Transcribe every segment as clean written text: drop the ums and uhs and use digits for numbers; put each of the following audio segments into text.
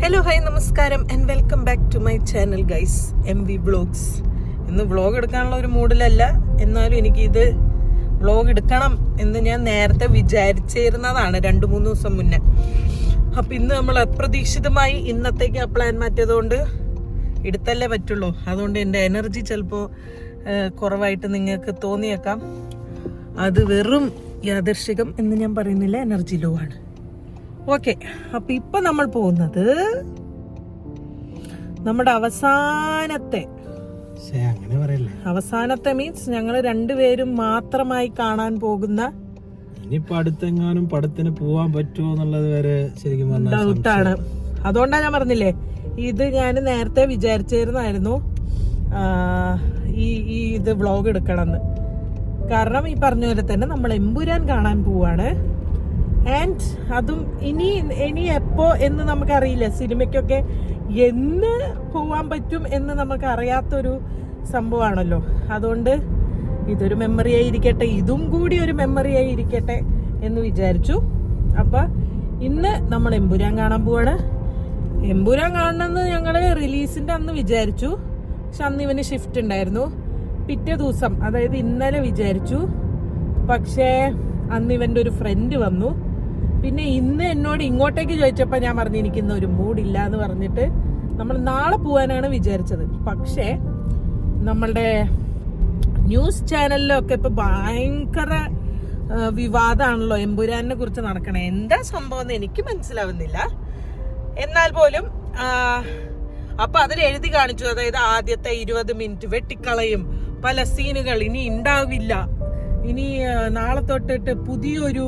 Hello hi നമസ്കാരം and welcome back to my channel guys MV vlogs. ഇന്ന് vlog എടുക്കാനുള്ള ഒരു മൂഡിലല്ല, എന്നാലും എനിക്കിത് വ്ളോഗ് എടുക്കണം എന്ന് ഞാൻ നേരത്തെ വിചാരിച്ചിരുന്നതാണ് 2-3 ദിവസം മുന്നേ. അപ്പം ഇന്ന് നമ്മൾ അപ്രതീക്ഷിതമായി ഇന്നത്തേക്ക് ആ പ്ലാൻ മാറ്റിയതുകൊണ്ട് എടുത്തല്ലേ പറ്റുള്ളൂ. അതുകൊണ്ട് എൻ്റെ എനർജി ചിലപ്പോൾ കുറവായിട്ട് നിങ്ങൾക്ക് തോന്നിയേക്കാം. അത് വെറും യാദൃശികം എന്ന് ഞാൻ പറയുന്നില്ല, എനർജി ലോ ആണ്. ഓക്കെ, അപ്പൊ ഇപ്പൊ നമ്മൾ പോകുന്നത് നമ്മുടെ അവസാനത്തെ മീൻസ് ഞങ്ങൾ രണ്ടുപേരും മാത്രമായി കാണാൻ പോകുന്ന, ഇനിയിപ്പോ അടുത്തെങ്ങാനും പടത്തിന് പോവാൻ പറ്റുമോ എന്നുള്ളത് വരെ ശരിക്കും ഡൗട്ടാണ്. അതുകൊണ്ടാണ് ഞാൻ പറഞ്ഞില്ലേ, ഇത് ഞാൻ നേരത്തെ വിചാരിച്ചിരുന്നായിരുന്നു ഇത് വ്ളോഗ് എടുക്കണമെന്ന്. കാരണം ഈ പറഞ്ഞ പോലെ തന്നെ നമ്മൾ എമ്പുരാൻ കാണാൻ പോവാണ്. ആൻഡ് അതും ഇനി എപ്പോ എന്ന് നമുക്കറിയില്ല. സിനിമയ്ക്കൊക്കെ എന്ന് പോവാൻ പറ്റും എന്ന് നമുക്ക് അറിയാത്തൊരു സംഭവമാണല്ലോ. അതുകൊണ്ട് ഇതൊരു മെമ്മറി ആയിരിക്കട്ടെ, ഇതും കൂടി ഒരു മെമ്മറി ആയിരിക്കട്ടെ എന്ന് വിചാരിച്ചു. അപ്പൊ ഇന്ന് നമ്മൾ എമ്പുരാൻ കാണാൻ പോവാണ്. എമ്പുരാൻ കാണണമെന്ന് ഞങ്ങള് റിലീസിന്റെ അന്ന് വിചാരിച്ചു, പക്ഷെ അന്ന് ഇവന് ഷിഫ്റ്റ് ഉണ്ടായിരുന്നു. പിറ്റേ ദിവസം, അതായത് ഇന്നലെ വിചാരിച്ചു, പക്ഷേ അന്ന് ഇവന്റെ ഒരു ഫ്രണ്ട് വന്നു. പിന്നെ ഇന്ന് എന്നോട് ഇങ്ങോട്ടേക്ക് ചോദിച്ചപ്പോൾ ഞാൻ പറഞ്ഞു എനിക്കിന്ന് ഒരു മൂഡില്ല എന്ന് പറഞ്ഞിട്ട് നമ്മൾ നാളെ പോകാനാണ് വിചാരിച്ചത്. പക്ഷേ നമ്മളുടെ ന്യൂസ് ചാനലിലൊക്കെ ഇപ്പൊ ഭയങ്കര വിവാദമാണല്ലോ എമ്പുരാനെ കുറിച്ച് നടക്കണേ. എന്താ സംഭവം എന്ന് എനിക്ക് മനസ്സിലാവുന്നില്ല. എന്നാൽ പോലും അപ്പൊ അതിൽ എഴുതി കാണിച്ചു, അതായത് ആദ്യത്തെ 20 മിനിറ്റ് വെട്ടിക്കളയും, പല സീനുകൾ ഇനി ഉണ്ടാവില്ല, ഇനി നാളെ തൊട്ടിട്ട് പുതിയൊരു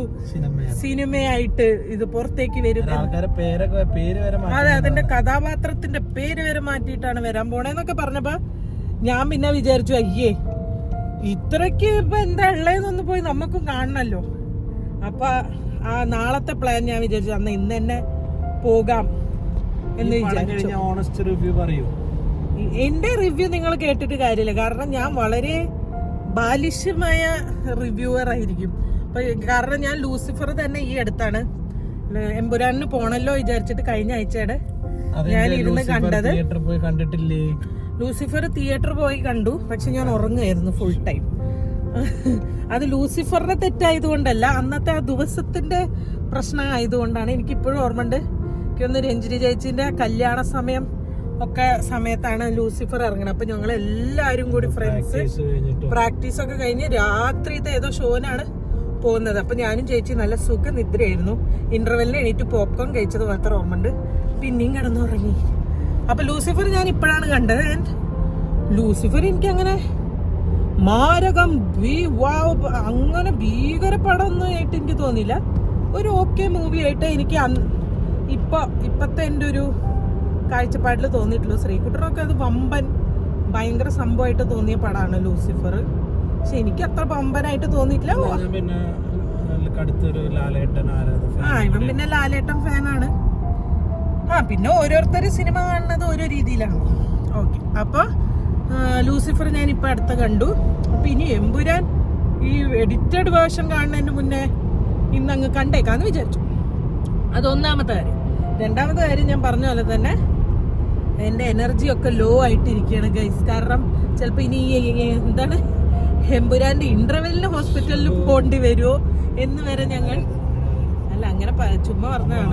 സിനിമയായിട്ട് ഇത് പുറത്തേക്ക് വരും. അതെ, അതിന്റെ കഥാപാത്രത്തിന്റെ പേര് വരെ മാറ്റിയിട്ടാണ് വരാൻ പോണേന്നൊക്കെ പറഞ്ഞപ്പോ ഞാൻ പിന്നെ വിചാരിച്ചു, അയ്യേ ഇത്രയ്ക്ക് ഇപ്പൊ എന്താ ഉള്ളതെന്നൊന്ന് പോയി നമുക്കും കാണണല്ലോ. അപ്പൊ ആ നാളത്തെ പ്ലാൻ ഞാൻ വിചാരിച്ചു അന്ന് ഇന്ന് തന്നെ പോകാം എന്ന് വിചാരിച്ചു. എന്റെ റിവ്യൂ നിങ്ങൾ കേട്ടിട്ട് കാര്യമില്ല, കാരണം ഞാൻ വളരെ ബാലിഷ്യമായ റിവ്യൂവർ ആയിരിക്കും. കാരണം ഞാൻ ലൂസിഫർ തന്നെ ഈ അടുത്താണ് എമ്പുരാനിന് പോണല്ലോ വിചാരിച്ചിട്ട് കഴിഞ്ഞ ആഴ്ചയുടെ ഞാൻ ഇരുന്ന് കണ്ടത്. ലൂസിഫർ തിയേറ്റർ പോയി കണ്ടു, പക്ഷെ ഞാൻ ഉറങ്ങുമായിരുന്നു ഫുൾ ടൈം. അത് ലൂസിഫറിന്റെ തെറ്റായതുകൊണ്ടല്ല, അന്നത്തെ ആ ദിവസത്തിന്റെ പ്രശ്നം ആയതുകൊണ്ടാണ്. എനിക്കിപ്പോഴും ഓർമ്മയുണ്ട്, എനിക്കൊന്ന് രഞ്ജിനി ചേച്ചിന്റെ കല്യാണ സമയം ഒക്കെ സമയത്താണ് ലൂസിഫർ ഇറങ്ങുന്നത്. അപ്പൊ ഞങ്ങൾ എല്ലാരും കൂടി ഫ്രണ്ട്സ് പ്രാക്ടീസ് ഒക്കെ കഴിഞ്ഞ് രാത്രിത്തെ ഏതോ ഷോനാണ് പോകുന്നത്. അപ്പൊ ഞാനും ചേച്ചി നല്ല സുഖ നിദ്രയായിരുന്നു. ഇന്റർവെല്ലിന് എണീറ്റ് പോപ്കോൺ കഴിച്ചത് മാത്രം ഓർമ്മയുണ്ട്. പിന്നെയും കിടന്നുറങ്ങി. അപ്പൊ ലൂസിഫർ ഞാൻ ഇപ്പോഴാണ് കണ്ടത്. ആൻഡ് ലൂസിഫർ എനിക്ക് അങ്ങനെ മാരകം അങ്ങനെ ഭീകര പടം ഒന്നും ആയിട്ട് എനിക്ക് തോന്നിയില്ല. ഒരു ഓക്കെ മൂവി ആയിട്ട് എനിക്ക് ഇപ്പത്തെ എൻ്റെ ഒരു കാഴ്ചപ്പാടിൽ തോന്നിയിട്ടുള്ളൂ. ശ്രീകുട്ടനൊക്കെ അത് ഭയങ്കര സംഭവമായിട്ട് തോന്നിയ പടമാണ് ലൂസിഫർ. പക്ഷെ എനിക്ക് അത്ര പമ്പനായിട്ട് തോന്നിയിട്ടില്ല. ഇവൻ പിന്നെ ലാലേട്ടൻ ഫാനാണ്. പിന്നെ ഓരോരുത്തർ സിനിമ കാണുന്നത് ഓരോ രീതിയിലാണ്. ഓക്കെ, അപ്പൊ ലൂസിഫർ ഞാൻ ഇപ്പൊ അടുത്ത കണ്ടു. അപ്പൊ ഇനി എമ്പുരാൻ ഈ എഡിറ്റഡ് വേർഷൻ കാണുന്നതിന് മുന്നേ ഇന്നങ്ങ് കണ്ടേക്കാന്ന് വിചാരിച്ചു. അതൊന്നാമത്തെ കാര്യം. രണ്ടാമത്തെ കാര്യം, ഞാൻ പറഞ്ഞ പോലെ തന്നെ എൻ്റെ എനർജി ഒക്കെ ലോ ആയിട്ടിരിക്കുകയാണ് ഗൈസ്. കാരണം ചിലപ്പോൾ ഇനി എന്താണ് എമ്പുരാന്റെ ഇന്റർവെല്ലിന് ഹോസ്പിറ്റലിൽ പോകേണ്ടി വരുമോ എന്ന് വരെ ഞങ്ങൾ അങ്ങനെ ചുമ്മാ പറഞ്ഞതാണ്.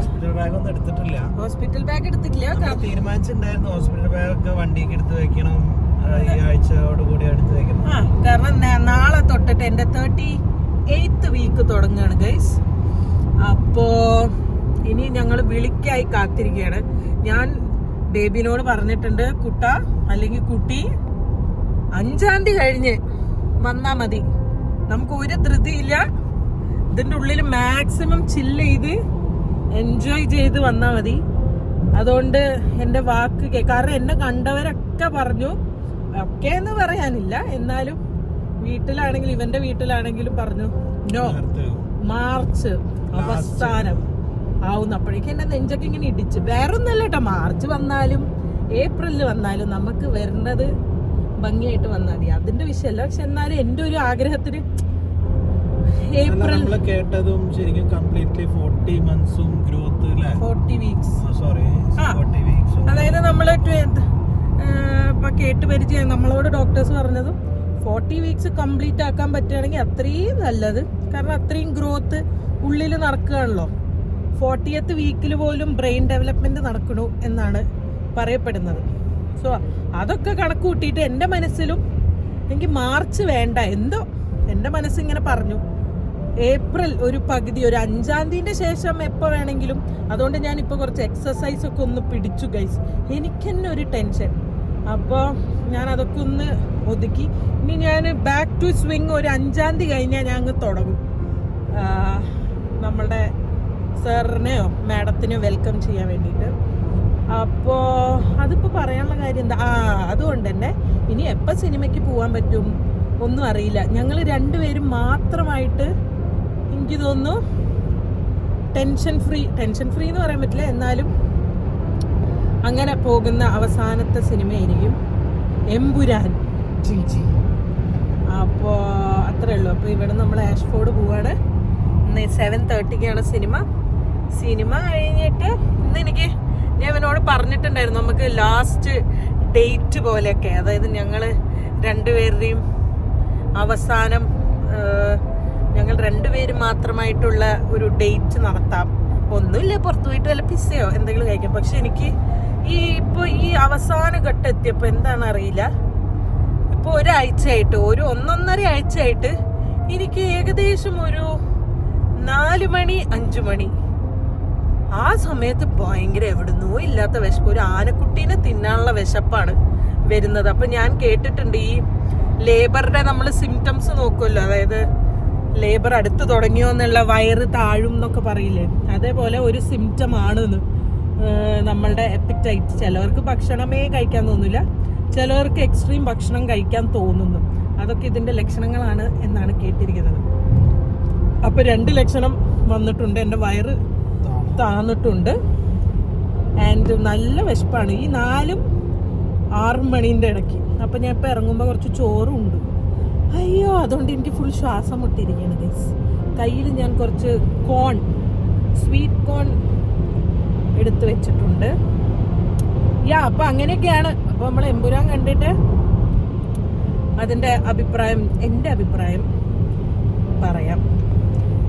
ഹോസ്പിറ്റൽ ബാഗ് എടുത്തിട്ടില്ല, തീരുമാനിച്ചിട്ടുണ്ടായിരുന്നു. ഹോസ്പിറ്റൽ ബാഗ് വണ്ടിക്ക് എടുത്ത് വെക്കണം, ആഴ്ചയോടുകൂടി എടുത്ത് വെക്കണം. കാരണം നാളെ തൊട്ടിട്ട് എൻ്റെ 38th വീക്ക് തുടങ്ങുകയാണ് ഗൈസ്. അപ്പോ ഇനി ഞങ്ങൾ വിളിക്കായി കാത്തിരിക്കുകയാണ്. ഞാൻ ബേബിനോട് പറഞ്ഞിട്ടുണ്ട്, കുട്ട അല്ലെങ്കിൽ കുട്ടി 5-ാം തീയതി കഴിഞ്ഞ് വന്നാ മതി, നമുക്ക് ഒരു ധൃതിയില്ല, ഇതിന്റെ ഉള്ളിൽ മാക്സിമം ചില്ല് ചെയ്ത് എൻജോയ് ചെയ്ത് വന്നാ മതി. അതുകൊണ്ട് എന്റെ വാക്ക് കാരണം എന്നെ കണ്ടവരൊക്കെ പറഞ്ഞു, ഒക്കെ എന്ന് പറയാനില്ല, എന്നാലും വീട്ടിലാണെങ്കിലും ഇവന്റെ വീട്ടിലാണെങ്കിലും പറഞ്ഞു നോ, മാർച്ച് അവസാനം ആവുന്നപ്പോഴേക്കും എന്റെ നെഞ്ചൊക്കെ ഇങ്ങനെ ഇടിച്ച്. വേറൊന്നല്ല കേട്ടോ, മാർച്ച് വന്നാലും ഏപ്രിലിൽ വന്നാലും നമുക്ക് വരുന്നത് ഭംഗിയായിട്ട് വന്നാൽ മതി, അതിന്റെ വിഷയമല്ല. പക്ഷെ എന്നാലും എന്റെ ഒരു ആഗ്രഹത്തിന് ഏപ്രിൽ കേട്ടതും ശരിക്കും കംപ്ലീറ്റ്ലി 40 months ഗ്രോത്ത് 40 വീക്സ് 40 കേട്ട് പരിചയം നമ്മളോട് ഡോക്ടേഴ്സ് പറഞ്ഞതും 40 വീക്സ് കംപ്ലീറ്റ് ആക്കാൻ പറ്റുകയാണെങ്കിൽ അത്രയും നല്ലത്. കാരണം അത്രയും ഗ്രോത്ത് ഉള്ളിൽ നടക്കുകയാണല്ലോ. 40th വീക്കിൽ പോലും ബ്രെയിൻ ഡെവലപ്മെന്റ് നടക്കണു എന്നാണ് പറയപ്പെടുന്നത്. സോ അതൊക്കെ കണക്ക് കൂട്ടിയിട്ട് എൻ്റെ മനസ്സിലും എനിക്ക് മാർച്ച് വേണ്ട, എന്തോ എൻ്റെ മനസ്സിങ്ങനെ പറഞ്ഞു ഏപ്രിൽ ഒരു പകുതി, ഒരു 5-ാം തീയതിന്റെ ശേഷം എപ്പോൾ വേണമെങ്കിലും. അതുകൊണ്ട് ഞാനിപ്പോൾ കുറച്ച് എക്സസൈസ് ഒക്കെ ഒന്ന് പിടിച്ചു ഗൈസ്. എനിക്ക് തന്നെ ഒരു ടെൻഷൻ. അപ്പോൾ ഞാൻ അതൊക്കെ ഒന്ന് ഒതുക്കി. ഇനി ഞാൻ ബാക്ക് ടു സ്വിങ് ഒരു 5-ാം തീയതി കഴിഞ്ഞാൽ ഞാൻ അങ്ങ് തുടങ്ങും. നമ്മളുടെ സാറിനെയോ മാഡത്തിനെയോ വെൽക്കം ചെയ്യാൻ വേണ്ടിയിട്ട്. അപ്പോൾ അതിപ്പോൾ പറയാനുള്ള കാര്യം എന്താ, അതുകൊണ്ട് തന്നെ ഇനി എപ്പോൾ സിനിമയ്ക്ക് പോകാൻ പറ്റും ഒന്നും അറിയില്ല. ഞങ്ങൾ രണ്ടുപേരും മാത്രമായിട്ട് എനിക്ക് തോന്നുന്നു ടെൻഷൻ ഫ്രീ എന്ന് പറയാൻ പറ്റില്ല, എന്നാലും അങ്ങനെ പോകുന്ന അവസാനത്തെ സിനിമയായിരിക്കും എമ്പുരാൻ. അപ്പോൾ അത്രേ ഉള്ളൂ. അപ്പോൾ ഇവിടെ നമ്മൾ ആഷ്ഫോർഡ് പോവാണ്. ഇന്ന് 7:30-ക്കാണ് സിനിമ കഴിഞ്ഞിട്ട് ഇന്ന് ഞാൻ ഇവനോട് പറഞ്ഞിട്ടുണ്ടായിരുന്നു നമുക്ക് ലാസ്റ്റ് ഡേറ്റ് പോലെയൊക്കെ, അതായത് ഞങ്ങൾ രണ്ടുപേരുടെയും അവസാനം ഞങ്ങൾ രണ്ടുപേരും മാത്രമായിട്ടുള്ള ഒരു ഡേറ്റ് നടത്താം. ഒന്നുമില്ല, പുറത്തു പോയിട്ട് വല്ല പിസ്സയോ എന്തെങ്കിലും കഴിക്കാം. പക്ഷെ എനിക്ക് ഇപ്പോൾ ഈ അവസാന ഘട്ടം എത്തിയപ്പോൾ എന്താണെന്ന് അറിയില്ല, ഇപ്പോൾ ഒരാഴ്ചയായിട്ട്, ഒരു 1.5 ആഴ്ചയായിട്ട് എനിക്ക് ഏകദേശം ഒരു 4 മണി 5 മണി ആ സമയത്ത് ഭയങ്കര എവിടുന്നോ ഇല്ലാത്ത വിശപ്പ്, ഒരു ആനക്കുട്ടീനെ തിന്നാനുള്ള വിശപ്പാണ് വരുന്നത്. അപ്പൊ ഞാൻ കേട്ടിട്ടുണ്ട് ഈ ലേബറുടെ നമ്മൾ സിംറ്റംസ് നോക്കുമല്ലോ, അതായത് ലേബർ അടുത്ത് തുടങ്ങിയോ എന്നുള്ള, വയറ് താഴും എന്നൊക്കെ പറയില്ലേ, അതേപോലെ ഒരു സിംറ്റം ആണെന്ന് നമ്മളുടെ എപ്പിറ്റൈറ്റ്. ചിലവർക്ക് ഭക്ഷണമേ കഴിക്കാൻ തോന്നില്ല, ചിലവർക്ക് എക്സ്ട്രീം ഭക്ഷണം കഴിക്കാൻ തോന്നുന്നു. അതൊക്കെ ഇതിന്റെ ലക്ഷണങ്ങളാണ് എന്നാണ് കേട്ടിരിക്കുന്നത്. അപ്പൊ 2 ലക്ഷണം വന്നിട്ടുണ്ട്. എൻ്റെ വയറ് താന്നിട്ടുണ്ട് ആൻഡ് നല്ല വിശപ്പാണ് ഈ 4-6 മണീൻ്റെ ഇടയ്ക്ക്. അപ്പം ഞാൻ ഇപ്പം ഇറങ്ങുമ്പോൾ കുറച്ച് ചോറും ഉണ്ട്. അയ്യോ, അതുകൊണ്ട് എനിക്ക് ഫുൾ ശ്വാസം മുട്ടിയിരിക്കുകയാണ് ഗൈസ്. കയ്യിൽ ഞാൻ കുറച്ച് സ്വീറ്റ് കോൺ എടുത്ത് വെച്ചിട്ടുണ്ട്. അപ്പം അങ്ങനെയൊക്കെയാണ്. അപ്പോൾ നമ്മൾ എമ്പുരാൻ കണ്ടിട്ട് അതിൻ്റെ അഭിപ്രായം, എൻ്റെ അഭിപ്രായം പറയാം,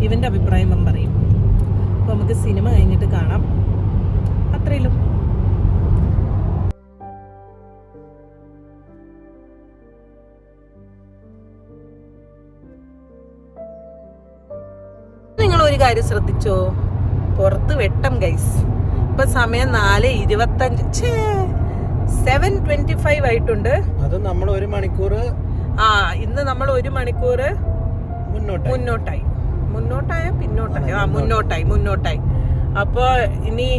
ഇവൻ്റെ അഭിപ്രായം അവൻ പറയും. അപ്പോൾ നമുക്ക് സിനിമ കഴിഞ്ഞിട്ട് കാണാം. അത്രയുള്ളൂ. നിങ്ങൾ ഒരു കാര്യം ശ്രദ്ധിച്ചോ, പുറത്ത് വെട്ടം ഗൈസ്. ഇപ്പൊ സമയം 4:25, 7:25 ആയിട്ടുണ്ട്. അത് നമ്മൾ 1 മണിക്കൂർ, ഇന്ന് നമ്മൾ 1 മണിക്കൂർ മുന്നോട്ടായി. അപ്പോ ഇനി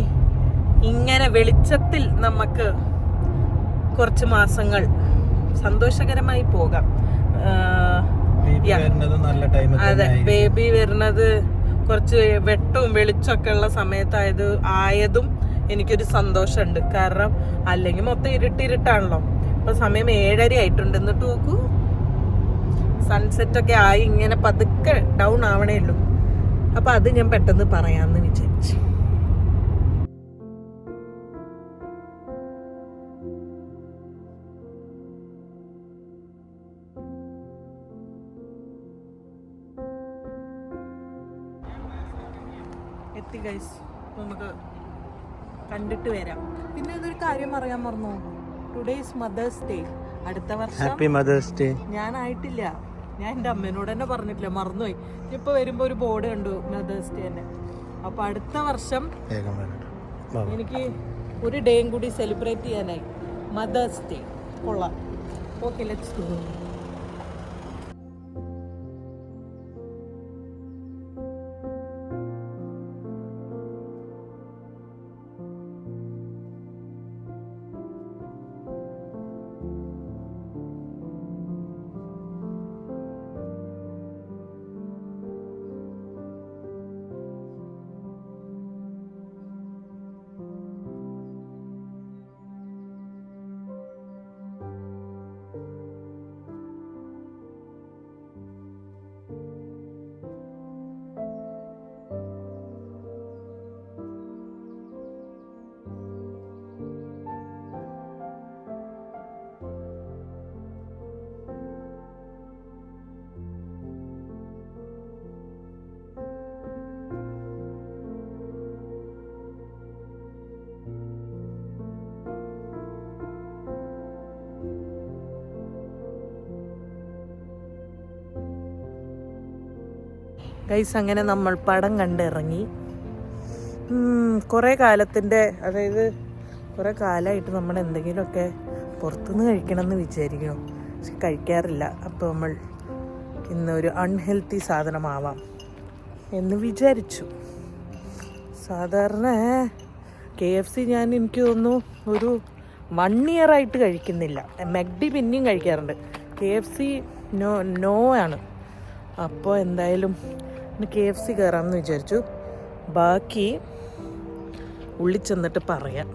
ഇങ്ങനെ വെളിച്ചത്തിൽ നമുക്ക് കുറച്ച് മാസങ്ങൾ സന്തോഷകരമായി പോകാം. അതെ, ബേബി വരുന്നത് കുറച്ച് വെട്ടവും വെളിച്ചമൊക്കെ ഉള്ള സമയത്തായതും എനിക്കൊരു സന്തോഷമുണ്ട്. കാരണം അല്ലെങ്കിൽ മൊത്തം ഇരുട്ടാണല്ലോ. ഇപ്പൊ സമയം 7:30 ആയിട്ടുണ്ട്. എന്നിട്ട് നോക്കൂ, സൺസെറ്റ് ഒക്കെ ആയി ഇങ്ങനെ പതുക്കെ ഡൗൺ ആവണേ ഉള്ളൂ. അപ്പൊ അത് ഞാൻ പെട്ടെന്ന് പറയാമെന്ന് വിചാരിച്ചു. എത്തി ഗൈസ്, നമുക്ക് കണ്ടിട്ട് വരാം. പിന്നെ ഇതൊരു കാര്യം പറയാൻ മറന്നു, ടുഡേ ഈസ് മദേഴ്സ് ഡേ. അടുത്ത വർഷം ഹാപ്പി മദേഴ്സ് ഡേ. ഞാനായിട്ടില്ല, ഞാൻ എൻ്റെ അമ്മേനോട് തന്നെ പറഞ്ഞിട്ടില്ല, മറന്നുപോയി. ഇപ്പൊ വരുമ്പോ ഒരു ബോർഡ് കണ്ടു മദേഴ്സ് ഡേ തന്നെ. അപ്പൊ അടുത്ത വർഷം എനിക്ക് ഒരു ഡേയും കൂടി സെലിബ്രേറ്റ് ചെയ്യാനായി, മദേഴ്സ് ഡേ. കൊള്ളാം. Okay, let's go. ഗൈസ് അങ്ങനെ നമ്മൾ പടം കണ്ടിറങ്ങി. കുറേ കാലത്തിൻ്റെ, അതായത് കുറേ കാലമായിട്ട് നമ്മൾ എന്തെങ്കിലുമൊക്കെ പുറത്തുനിന്ന് കഴിക്കണമെന്ന് വിചാരിക്കണം, പക്ഷെ കഴിക്കാറില്ല. അപ്പോൾ നമ്മൾ ഇന്നൊരു അൺഹെൽത്തി സാധനമാവാം എന്ന് വിചാരിച്ചു. സാധാരണ KFC ഞാൻ എനിക്ക് തോന്നുന്നു ഒരു 1 year ആയിട്ട് കഴിക്കുന്നില്ല. മെക്ഡി പിന്നെയും കഴിക്കാറുണ്ട്, KFC നോ ആണ്. അപ്പോൾ എന്തായാലും ഇന്ന് KFC കയറാമെന്ന് വിചാരിച്ചു. ബാക്കി ഉള്ളിൽ ചെന്നിട്ട് പറയാം.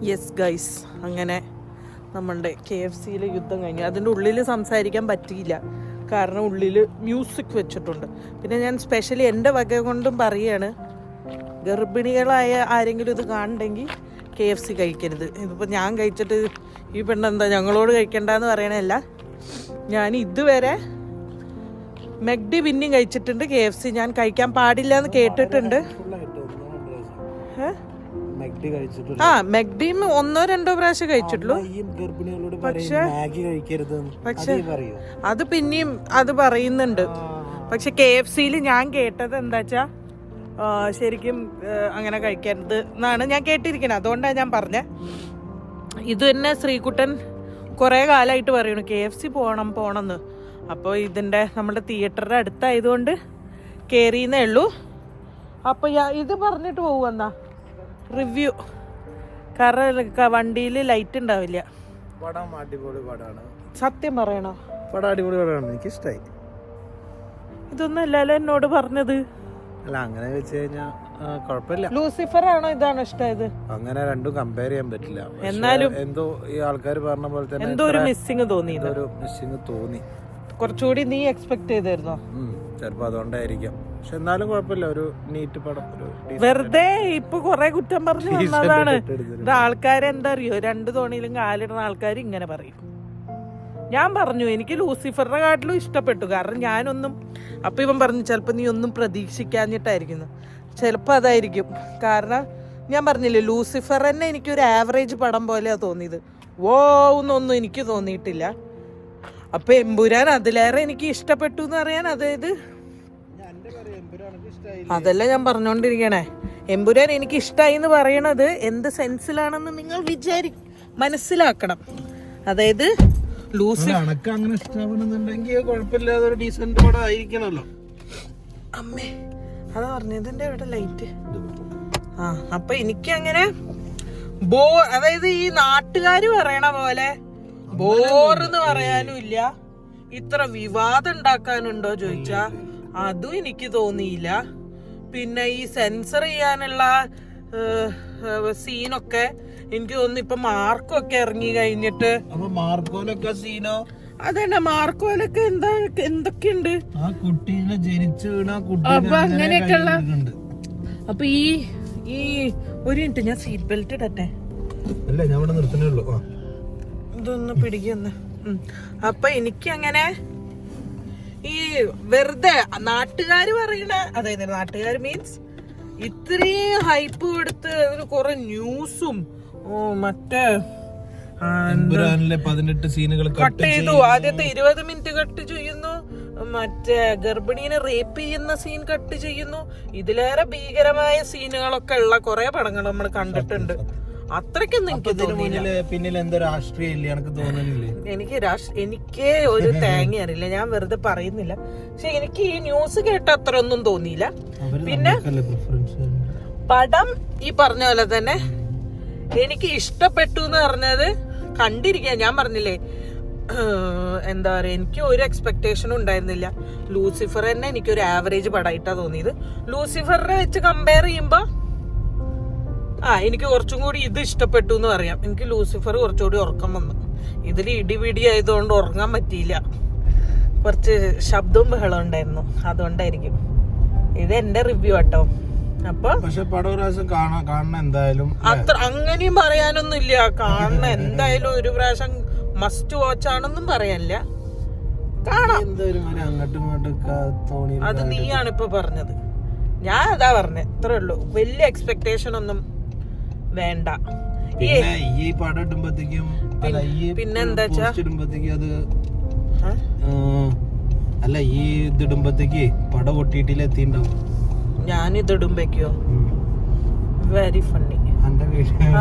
യെസ് ഗൈസ്, അങ്ങനെ നമ്മളുടെ KFCയിൽ യുദ്ധം കഴിഞ്ഞു. അതിൻ്റെ ഉള്ളിൽ സംസാരിക്കാൻ പറ്റിയില്ല, കാരണം ഉള്ളിൽ മ്യൂസിക് വെച്ചിട്ടുണ്ട്. പിന്നെ ഞാൻ സ്പെഷ്യലി എൻ്റെ വക കൊണ്ടും പറയുകയാണ്, ഗർഭിണികളായ ആരെങ്കിലും ഇത് കാണണ്ടെങ്കിൽ KFC കഴിക്കരുത്. ഇതിപ്പോൾ ഞാൻ കഴിച്ചിട്ട് ഈ പെണ്ണെന്താ ഞങ്ങളോട് കഴിക്കണ്ടെന്ന് പറയണല്ല. ഞാൻ ഇതുവരെ മെക്ഡി പിന്നെയും കഴിച്ചിട്ടുണ്ട്, KFC ഞാൻ കഴിക്കാൻ പാടില്ല എന്ന് കേട്ടിട്ടുണ്ട്. മെക്ഡിയും 1-2 പ്രാവശ്യം കഴിച്ചിട്ടുള്ളൂ. പക്ഷെ അത് പിന്നെയും അത് പറയുന്നുണ്ട്. പക്ഷെ KFCയിൽ ഞാൻ കേട്ടത് എന്താ വെച്ചാ ശരിക്കും അങ്ങനെ കഴിക്കരുത് എന്നാണ് ഞാൻ കേട്ടിരിക്കുന്നത്. അതുകൊണ്ടാണ് ഞാൻ പറഞ്ഞത്. ഇത് തന്നെ ശ്രീകുട്ടൻ കുറേ കാലമായിട്ട് പറയണു KFC പോണമെന്ന്. അപ്പോൾ ഇതിൻ്റെ നമ്മുടെ തിയേറ്ററിൻ്റെ അടുത്തായതുകൊണ്ട് കയറിയെന്നേ ഉള്ളൂ. അപ്പോൾ ഇത് പറഞ്ഞിട്ട് പോകുമെന്നാ റിവ്യൂ, കാരണം വണ്ടിയിൽ ലൈറ്റ് ഉണ്ടാവില്ല. പടം അടിപൊളി പടമാണ്, സത്യം പറയണോ? പടം അടിപൊളി പടമാണ്, എനിക്ക് ഇഷ്ടമായി. ഇതൊന്നും അല്ലല്ലോ എന്നോട് പറഞ്ഞത്. അല്ല, അങ്ങനെ വെച്ച് കഴിഞ്ഞാൽ കുഴപ്പമില്ല. ലൂസിഫർ ആണോ ഇതാണോ ഇഷ്ടമായത്? അങ്ങനെ രണ്ടും കമ്പയർ ചെയ്യാൻ പറ്റില്ല. എന്നാലും എന്തോ ഈ ആൾക്കാർ പറഞ്ഞ പോലെ തന്നെ എന്തോ ഒരു മിസ്സിങ് തോന്നി. കുറച്ചുകൂടി നീ എക്സ്പെക്ട് ചെയ്തായിരുന്നോ? ചിലപ്പോ അതുകൊണ്ടായിരിക്കാം. പക്ഷെ എന്നാലും കുഴപ്പമില്ല, ഒരു നീറ്റ് പടം. വെറുതെ ഇപ്പൊ കൊറേ കുറ്റം പറഞ്ഞു വന്നതാണ്. ഇത് ആൾക്കാരെന്താ അറിയോ, 2 തോണിയിലും കാലിടുന്ന ആൾക്കാർ ഇങ്ങനെ പറയും. ഞാൻ പറഞ്ഞു എനിക്ക് ലൂസിഫറിനെ കാട്ടിലും ഇഷ്ടപ്പെട്ടു, കാരണം ഞാനൊന്നും, അപ്പൊ ഇവൻ പറഞ്ഞു ചിലപ്പോ നീ ഒന്നും പ്രതീക്ഷിക്കാഞ്ഞിട്ടായിരിക്കുന്നു. ചിലപ്പോ അതായിരിക്കും, കാരണം ഞാൻ പറഞ്ഞില്ലേ ലൂസിഫർ തന്നെ എനിക്കൊരു ആവറേജ് പടം പോലെയാ തോന്നിയത്. എന്നൊന്നും എനിക്ക് തോന്നിയിട്ടില്ല. അപ്പൊ എമ്പുരാൻ അതിലേറെ എനിക്ക് ഇഷ്ടപ്പെട്ടു എന്ന് പറയാൻ, അതായത് അതല്ല ഞാൻ പറഞ്ഞോണ്ടിരിക്കണേ. എമ്പുരാൻ എനിക്ക് ഇഷ്ടമായി എന്ന് പറയണത് എന്ത് സെൻസിലാണെന്ന് നിങ്ങൾ മനസ്സിലാക്കണം. അതായത് അങ്ങനെ ഇഷ്ടപ്പെടുന്നുണ്ടെങ്കിൽ കുഴപ്പമില്ലാതെ ഒരു ഡീസന്റ് പടം ആയിരിക്കണല്ലോ. അമ്മേ അതാ പറഞ്ഞതിന്റെ ഇവിടെ ലൈറ്റ്. അപ്പൊ എനിക്ക് അങ്ങനെ അതായത് ഈ നാട്ടുകാര് പറയണ പോലെ ബോറെന്ന് പറയാനും ഇല്ല, ഇത്ര വിവാദം ഉണ്ടാക്കാനുണ്ടോ ചോദിച്ചാ അതും എനിക്ക് തോന്നിയില്ല. പിന്നെ ഈ സെൻസർ ചെയ്യാനുള്ള സീനൊക്കെ എനിക്ക് തോന്നുന്നു ഇപ്പൊ മാർക്കൊക്കെ ഇറങ്ങി കഴിഞ്ഞിട്ട്. അതന്നെ മാർക്കോലൊക്കെ എന്തൊക്കെയുണ്ട്, അപ്പൊ അങ്ങനെയൊക്കെയുള്ള. അപ്പൊ ഈ ഒരു മിനിറ്റ്, ഞാൻ സീറ്റ് ബെൽറ്റ് ഇടട്ടെ, ഇതൊന്ന് പിടിക്കുന്ന. അപ്പൊ എനിക്ക് അങ്ങനെ ഈ വെറുതെ നാട്ടുകാര് പറയണ, അതായത് നാട്ടുകാർ മീൻസ് ഇത്രയും ഹൈപ്പ് കൊടുത്ത് കുറെ ന്യൂസും മറ്റേ 18 സീനുകൾ കട്ട് ചെയ്തു. ആദ്യത്തെ 20 മിനിറ്റ് കട്ട് ചെയ്യുന്നു, മറ്റേ ഗർഭിണീനെ റേപ്പ് ചെയ്യുന്ന സീൻ കട്ട് ചെയ്യുന്നു. ഇതിലേറെ ഭീകരമായ സീനുകളൊക്കെ ഉള്ള കുറെ പടങ്ങൾ നമ്മൾ കണ്ടിട്ടുണ്ട്. അത്രയ്ക്കൊന്നും എനിക്ക് തോന്നിയില്ല. പിന്നിൽ എന്തോ രാഷ്ട്രീയം ഇല്ല എനിക്ക് തോന്നുന്നില്ലേ. എനിക്ക് ഒരു തേങ്ങ അറിയില്ല, ഞാൻ വെറുതെ പറയുന്നില്ല. പക്ഷെ എനിക്ക് ഈ ന്യൂസ് കേട്ട അത്ര ഒന്നും തോന്നിയില്ല. പിന്നെ പടം ഈ പറഞ്ഞ പോലെ തന്നെ എനിക്ക് ഇഷ്ടപ്പെട്ടു എന്ന് പറഞ്ഞത് കണ്ടിരിക്കാൻ. ഞാൻ പറഞ്ഞില്ലേ എന്താ പറയാ, എനിക്ക് ഒരു എക്സ്പെക്ടേഷനും ഉണ്ടായിരുന്നില്ല. ലൂസിഫർ തന്നെ എനിക്കൊരു ആവറേജ് പടമായിട്ടാ തോന്നിയത്. ലൂസിഫറിനെ വെച്ച് കമ്പയർ ചെയ്യുമ്പോ എനിക്ക് കുറച്ചും കൂടി ഇത് ഇഷ്ടപ്പെട്ടു എന്ന് പറയാം. എനിക്ക് ലൂസിഫർ കുറച്ചുകൂടി ഉറക്കം വന്നു. ഇതിൽ ഇടിപിടി ആയതുകൊണ്ട് ഉറങ്ങാൻ പറ്റിയില്ല, കുറച്ച് ശബ്ദവും ബഹളം ഉണ്ടായിരുന്നു, അതുകൊണ്ടായിരിക്കും. ഇത് എന്റെ റിവ്യൂ കേട്ടോ. അപ്പൊ കാണണം എന്തായാലും. അത്ര അങ്ങനെയും പറയാനൊന്നും ഇല്ല, കാണണം എന്തായാലും. ഒരു പ്രാവശ്യം മസ്റ്റ് വാച്ച് ആണെന്നും പറയാനില്ല, കാണാം. അങ്ങോട്ടും ഇങ്ങോട്ടും അത് നീയാണ് ഇപ്പൊ പറഞ്ഞത്, ഞാൻ അതാ പറഞ്ഞേ, ഇത്രേ ഉള്ളൂ. വലിയ എക്സ്പെക്ടേഷൻ ഒന്നും വേണ്ട. ഈ പടം ഇടുമ്പോഴത്തേക്കും പിന്നെന്താ ഇടുമ്പോഴത്തേക്കും അത് അല്ല ഈ ഇതിടുമ്പോഴത്തേക്ക് പടം ഒട്ടിയിട്ടില്ല എത്തിണ്ടാവും. ഞാനിത് ഇടുമ്പോഴേക്കോ വെരി ഫണ്ണി.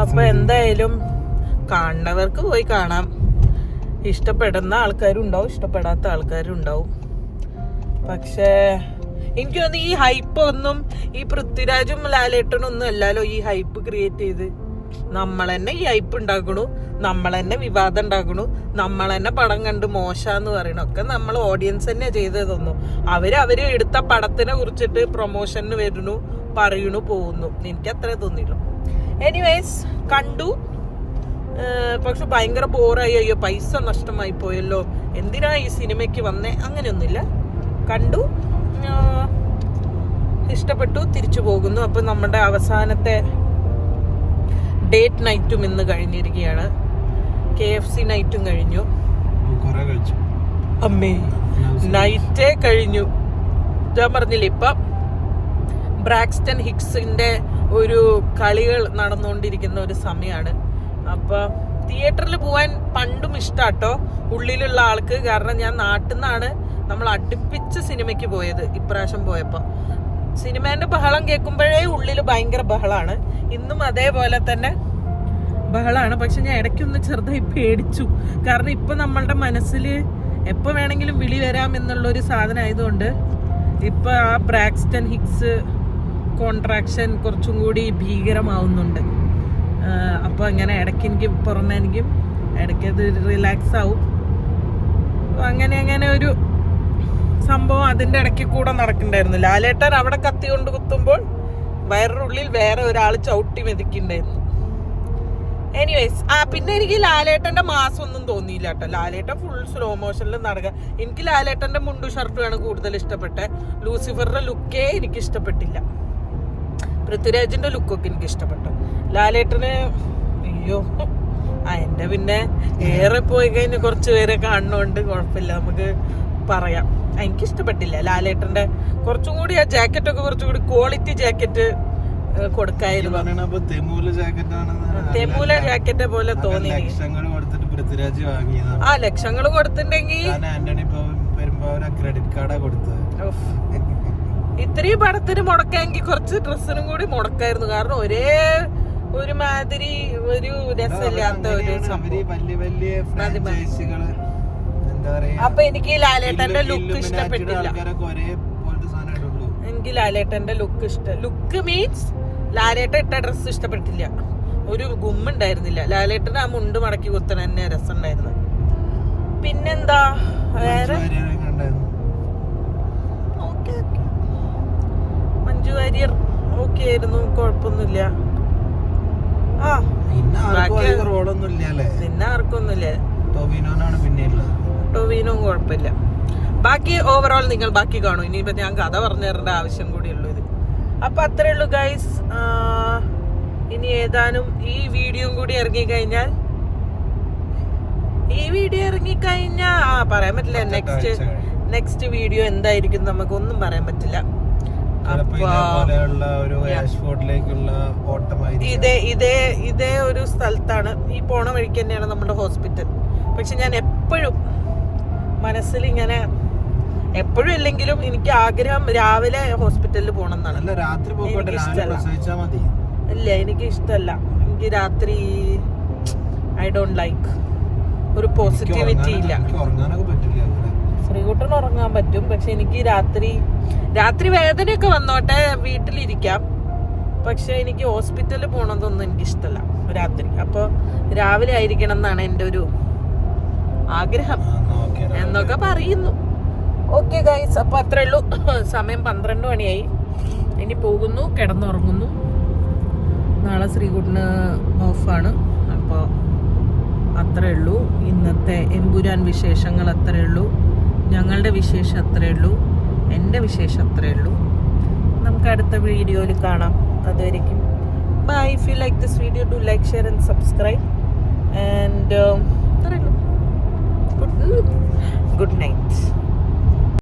അപ്പൊ എന്തായാലും കാണുന്നവർക്ക് പോയി കാണാം. ഇഷ്ടപ്പെടുന്ന ആൾക്കാരും ഉണ്ടാവും, ഇഷ്ടപ്പെടാത്ത ആൾക്കാരും ഉണ്ടാവും. പക്ഷേ എനിക്ക് തോന്നുന്നു ഈ ഹൈപ്പ് ഒന്നും ഈ പൃഥ്വിരാജും ലാലേട്ടനും ഒന്നും അല്ലല്ലോ ഈ ഹൈപ്പ് ക്രിയേറ്റ് ചെയ്ത്. നമ്മൾ തന്നെ ഈ ഹൈപ്പ് ഉണ്ടാക്കണു, നമ്മൾ തന്നെ വിവാദം ഉണ്ടാക്കണു, നമ്മൾ തന്നെ പടം കണ്ട് മോശാന്ന് പറയണൊക്കെ നമ്മൾ ഓഡിയൻസ് തന്നെ ചെയ്തതൊന്നു. അവര് എടുത്ത പടത്തിനെ കുറിച്ചിട്ട് പ്രൊമോഷന് വരുന്നു, പറയണു, പോകുന്നു. എനിക്ക് അത്രേ തോന്നിയുള്ളൂ. എനിവേസ് കണ്ടു, പക്ഷെ ഭയങ്കര ബോറായി. അയ്യോ പൈസ നഷ്ടമായി പോയല്ലോ, എന്തിനാ ഈ സിനിമയ്ക്ക് വന്നേ, അങ്ങനെയൊന്നുമില്ല. കണ്ടു, ഇഷ്ടപ്പെട്ടു, തിരിച്ചു പോകുന്നു. അപ്പൊ നമ്മുടെ അവസാനത്തെ ഡേറ്റ് നൈറ്റും ഇന്ന് കഴിഞ്ഞിരിക്കുകയാണ്. KFC നൈറ്റും കഴിഞ്ഞു. അമ്മേ നൈറ്റേ കഴിഞ്ഞു. ഞാൻ പറഞ്ഞില്ലേ ഇപ്പൊ ബ്രാക്സ്റ്റൺ ഹിക്സിന്റെ ഒരു കളികൾ നടന്നുകൊണ്ടിരിക്കുന്ന ഒരു സമയമാണ്. അപ്പൊ തിയേറ്ററിൽ പോവാൻ പണ്ടും ഇഷ്ടാട്ടോ ഉള്ളിലുള്ള ആൾക്ക്. കാരണം ഞാൻ നാട്ടിൽ നിന്നാണ് നമ്മൾ അടുപ്പിച്ച് സിനിമയ്ക്ക് പോയത്. ഇപ്രാവശ്യം പോയപ്പോ സിനിമേന്റെ ബഹളം കേൾക്കുമ്പോഴേ ഉള്ളിൽ ഭയങ്കര ബഹളാണ്. ഇന്നും അതേപോലെ തന്നെ ബഹളാണ്. പക്ഷെ ഞാൻ ഇടയ്ക്കൊന്ന് ചെറുതായി പേടിച്ചു. കാരണം ഇപ്പൊ നമ്മളുടെ മനസ്സിൽ എപ്പോ വേണമെങ്കിലും വിളി വരാം എന്നുള്ളൊരു സാധനം ആയതുകൊണ്ട് ഇപ്പൊ ആ ബ്രാക്സ്റ്റൺ ഹിക്സ് കോൺട്രാക്ഷൻ കുറച്ചും കൂടി ഭീകരമാവുന്നുണ്ട്. അപ്പൊ അങ്ങനെ ഇടയ്ക്ക് എനിക്ക് പുറമെ എനിക്കും ഇടയ്ക്ക് അത് റിലാക്സ് ആവും. അങ്ങനെ ഒരു സംഭവം അതിന്റെ ഇടയ്ക്ക് കൂടെ നടക്കണ്ടായിരുന്നു. ലാലേട്ടൻ അവിടെ കത്തി കൊണ്ട് കുത്തുമ്പോൾ വയറിനുള്ളിൽ വേറെ ഒരാൾ ചവിട്ടി മെതിക്കുണ്ടായിരുന്നു. എനിവേസ് പിന്നെ എനിക്ക് ലാലേട്ടന്റെ മാസം ഒന്നും തോന്നിയില്ല കേട്ടോ. ലാലേട്ടൻ ഫുൾ സ്ലോ മോഷനിൽ നടക്കുക. എനിക്ക് ലാലേട്ടന്റെ മുണ്ടു ഷർട്ടുമാണ് കൂടുതൽ ഇഷ്ടപ്പെട്ടത്. ലൂസിഫറിന്റെ ലുക്കേ എനിക്ക് ഇഷ്ടപ്പെട്ടില്ല. പൃഥ്വിരാജിന്റെ ലുക്കൊക്കെ എനിക്ക് ഇഷ്ടപ്പെട്ടു. ലാലേട്ടന് അയ്യോ എന്റെ പിന്നെ ഏറെ പോയി കഴിഞ്ഞ് കുറച്ച് പേരെ കാണുന്നോണ്ട് കുഴപ്പമില്ല, നമുക്ക് പറയാം. എനിക്ക് ഇഷ്ടപ്പെട്ടില്ല ലാലേട്ടന്റെ. കുറച്ചും കൂടി ആ ജാക്കറ്റ് ഒക്കെ കുറച്ചും കൂടി ക്വാളിറ്റി ജാക്കറ്റ് കൊടുക്കായിരുന്നു. തെമൂല ജാക്കറ്റ് പോലെ തോന്നി. ആ ലക്ഷങ്ങൾ കൊടുത്തിട്ടുണ്ടെങ്കിൽ ഇത്രയും പടത്തിന് മുടക്കാമെങ്കിൽ കുറച്ച് ഡ്രസ്സിനും കൂടി മുടക്കായിരുന്നു. കാരണം ഒരേ ഒരുമാതിരി ഒരു രസമില്ലാത്ത ഒരു അപ്പൊ എനിക്ക് ലാലേട്ടന്റെ ലുക്ക് ഇഷ്ടപ്പെട്ടില്ല. എനിക്ക് ലാലേട്ടന്റെ ലുക്ക് മീൻസ് ലാലേട്ടൻ ഇട്ട ഡ്രസ്സ് ഇഷ്ടപ്പെട്ടില്ല. ഒരു ഗുമ്മുണ്ടായിരുന്നില്ല. ലാലേട്ടൻ ആ മുണ്ട് മടക്കി കുത്തണ തന്നെ രസമുണ്ടായിരുന്നു. പിന്നെന്താ വേറെ മഞ്ജു വാര്യർ ഓക്കെ ആയിരുന്നു, കുഴപ്പമൊന്നുമില്ല. പിന്നെ ആർക്കൊന്നുമില്ല. ടൊവിനോ കുഴപ്പമില്ല. ബാക്കി ഓവറോൾ നിങ്ങൾ ബാക്കി കാണും. ഇനിയിപ്പോ ഞാൻ കഥ പറഞ്ഞു തരേണ്ട ആവശ്യം കൂടിയുള്ളൂ ഇത്. അപ്പൊ അത്രേ ഉള്ളൂ ഗൈസ്. ഇനി ഏതാനും ഈ വീഡിയോ കൂടി ഇറങ്ങിക്കഴിഞ്ഞാൽ പറയാൻ പറ്റില്ല. നെക്സ്റ്റ് വീഡിയോ എന്തായിരിക്കും നമുക്കൊന്നും പറയാൻ പറ്റില്ല. ഇതേ ഒരു സ്ഥലത്താണ്. ഈ പോണ വഴിക്ക് തന്നെയാണ് നമ്മുടെ ഹോസ്പിറ്റൽ. പക്ഷെ ഞാൻ എപ്പോഴും മനസ്സിൽ ഇങ്ങനെ എപ്പോഴും ഇല്ലെങ്കിലും എനിക്ക് ആഗ്രഹം രാവിലെ ഹോസ്പിറ്റലിൽ പോകണം എന്നാണ്. ഇല്ല എനിക്ക് ഇഷ്ടമല്ല. എനിക്ക് രാത്രി ഐ ഡോണ്ട് ലൈക്ക്. ഒരു പോസിറ്റിവിറ്റി ഇല്ല. ശ്രീകുട്ടൻ ഉറങ്ങാൻ പറ്റും, പക്ഷെ എനിക്ക് രാത്രി വേദനയൊക്കെ വന്നോട്ടെ വീട്ടിലിരിക്കാം. പക്ഷെ എനിക്ക് ഹോസ്പിറ്റലിൽ പോകണമെന്നൊന്നും എനിക്ക് ഇഷ്ടമല്ല രാത്രി. അപ്പൊ രാവിലെ ആയിരിക്കണം എന്നാണ് എൻ്റെ ഒരു ആഗ്രഹം എന്നൊക്കെ പറയുന്നു. ഓക്കെ ഗൈസ്, അപ്പൊ അത്രേ ഉള്ളൂ. സമയം 12 മണിയായി. ഇനി പോകുന്നു, കിടന്നുറങ്ങുന്നു. നാളെ ശ്രീകുട്ടന് ഓഫാണ്. അപ്പോൾ അത്രേ ഉള്ളൂ. ഇന്നത്തെ എമ്പുരാൻ വിശേഷങ്ങൾ അത്രേ ഉള്ളൂ. ഞങ്ങളുടെ വിശേഷം അത്രേ ഉള്ളൂ. എൻ്റെ വിശേഷം അത്രേ ഉള്ളൂ. നമുക്ക് അടുത്ത വീഡിയോയിൽ കാണാം. അതുവരെയ്ക്കും bye. If you like this video, do like, share and subscribe. And അത്രേ ഉള്ളൂ. Good night.